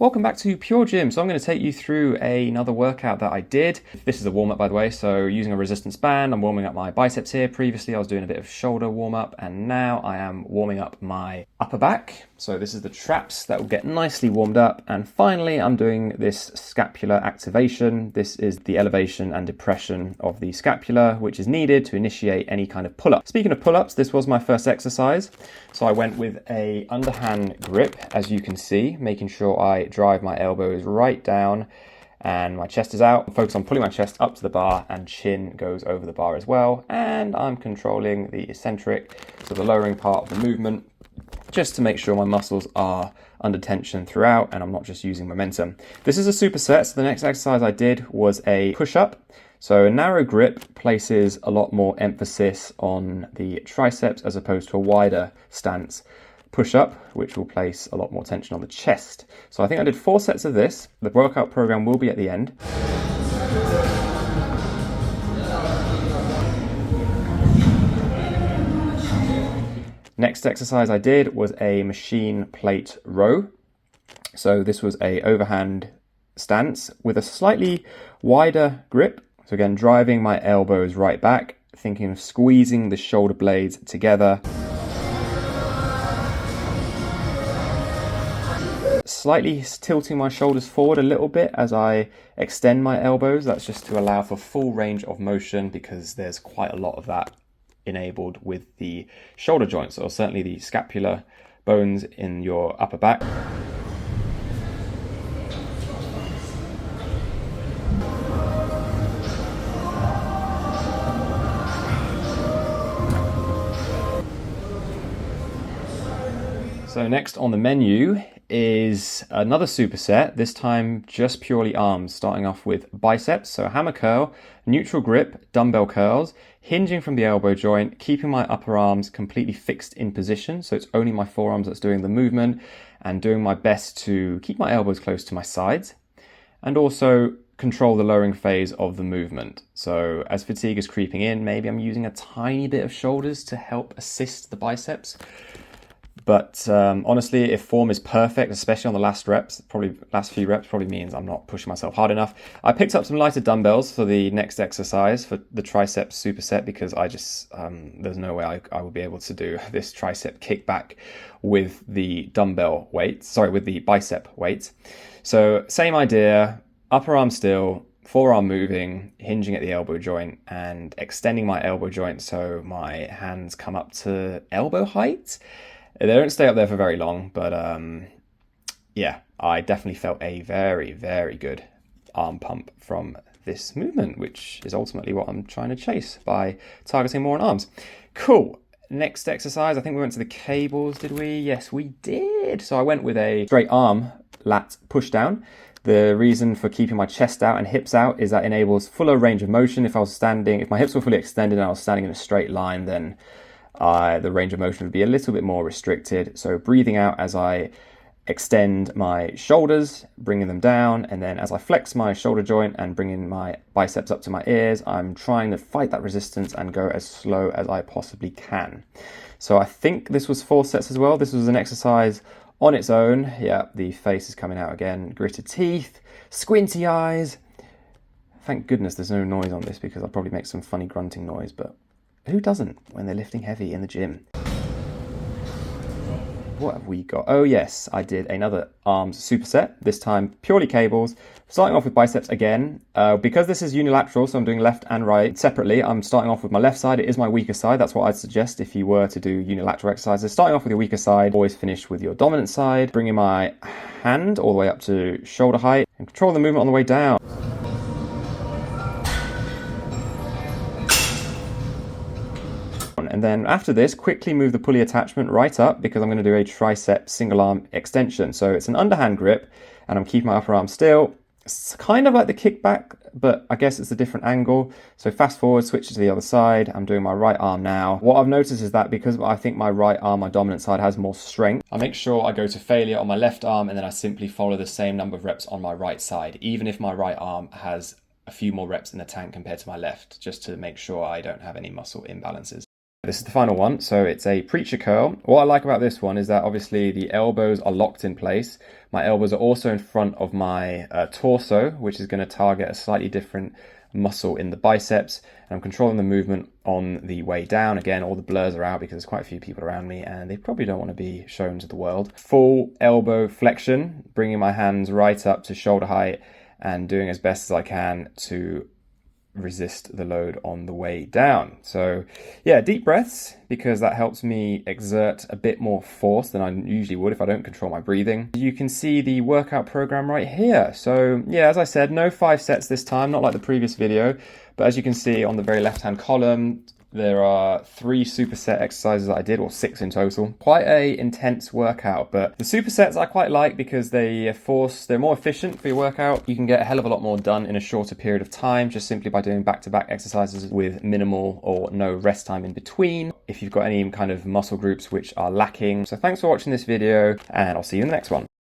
Welcome back to Pure Gym. So I'm going to take you through another workout that I did. This is a warm-up, by the way, so using a resistance band, I'm warming up my biceps here. Previously I was doing a bit of shoulder warm-up, and now I am warming up my upper back. So this is the traps that will get nicely warmed up, and finally I'm doing this scapular activation. This is the elevation and depression of the scapula, which is needed to initiate any kind of pull-up. Speaking of pull-ups, this was my first exercise. So I went with a underhand grip, as you can see, making sure I drive my elbows right down and my chest is out. Focus on pulling my chest up to the bar and chin goes over the bar as well. And I'm controlling the eccentric, so the lowering part of the movement, just to make sure my muscles are under tension throughout and I'm not just using momentum. This is a superset, so the next exercise I did was a push-up. So a narrow grip places a lot more emphasis on the triceps as opposed to a wider stance push-up, which will place a lot more tension on the chest. So I think I did 4 sets of this. The workout program will be at the end. Next exercise I did was a machine plate row. So this was a overhand stance with a slightly wider grip. So again, driving my elbows right back, thinking of squeezing the shoulder blades together. Slightly tilting my shoulders forward a little bit as I extend my elbows. That's just to allow for full range of motion, because there's quite a lot of that enabled with the shoulder joints, or certainly the scapular bones in your upper back. So next on the menu is another superset, this time just purely arms, starting off with biceps. So hammer curl, neutral grip, dumbbell curls, hinging from the elbow joint, keeping my upper arms completely fixed in position. So it's only my forearms that's doing the movement, and doing my best to keep my elbows close to my sides and also control the lowering phase of the movement. So as fatigue is creeping in, maybe I'm using a tiny bit of shoulders to help assist the biceps. But honestly, if form is perfect, especially on the last few reps, probably means I'm not pushing myself hard enough. I picked up some lighter dumbbells for the next exercise, for the triceps superset, because I just, there's no way I will be able to do this tricep kickback with the dumbbell weights, with the bicep weights. So same idea, upper arm still, forearm moving, hinging at the elbow joint and extending my elbow joint so my hands come up to elbow height. They don't stay up there for very long, but yeah, I definitely felt a very, very good arm pump from this movement, which is ultimately what I'm trying to chase by targeting more on arms. Cool. Next exercise, I think we went to the cables, did we? Yes, we did. So I went with a straight arm lat push down. The reason for keeping my chest out and hips out is that enables fuller range of motion. If my hips were fully extended and I was standing in a straight line, then the range of motion would be a little bit more restricted. So breathing out as I extend my shoulders, bringing them down, and then as I flex my shoulder joint and bringing my biceps up to my ears, I'm trying to fight that resistance and go as slow as I possibly can. So I think this was 4 sets as well. This was an exercise on its own. Yeah, the face is coming out again. Gritted teeth, squinty eyes. Thank goodness there's no noise on this, because I'll probably make some funny grunting noise, but who doesn't when they're lifting heavy in the gym? What have we got? Oh yes, I did another arms superset, this time purely cables. Starting off with biceps again. Because this is unilateral, so I'm doing left and right separately, I'm starting off with my left side. It is my weaker side. That's what I'd suggest if you were to do unilateral exercises. Starting off with your weaker side, always finish with your dominant side. Bringing my hand all the way up to shoulder height and control the movement on the way down. And then after this, quickly move the pulley attachment right up, because I'm going to do a tricep single arm extension. So it's an underhand grip and I'm keeping my upper arm still. It's kind of like the kickback, but I guess it's a different angle. So fast forward, switch to the other side. I'm doing my right arm now. What I've noticed is that because I think my right arm, my dominant side, has more strength, I make sure I go to failure on my left arm, and then I simply follow the same number of reps on my right side, even if my right arm has a few more reps in the tank compared to my left, just to make sure I don't have any muscle imbalances. This is the final one, so it's a preacher curl. What I like about this one is that obviously the elbows are locked in place. My elbows are also in front of my torso, which is going to target a slightly different muscle in the biceps, and I'm controlling the movement on the way down. Again, all the blurs are out because there's quite a few people around me and they probably don't want to be shown to the world. Full elbow flexion, bringing my hands right up to shoulder height and doing as best as I can to resist the load on the way down. So yeah, deep breaths, because that helps me exert a bit more force than I usually would if I don't control my breathing. You can see the workout program right here. So yeah, as I said, no 5 sets this time, not like the previous video, but as you can see on the very left hand column, there are 3 superset exercises that I did, or 6 in total. Quite a intense workout, but the supersets I quite like because they're more efficient for your workout. You can get a hell of a lot more done in a shorter period of time, just simply by doing back-to-back exercises with minimal or no rest time in between, if you've got any kind of muscle groups which are lacking. So thanks for watching this video, and I'll see you in the next one.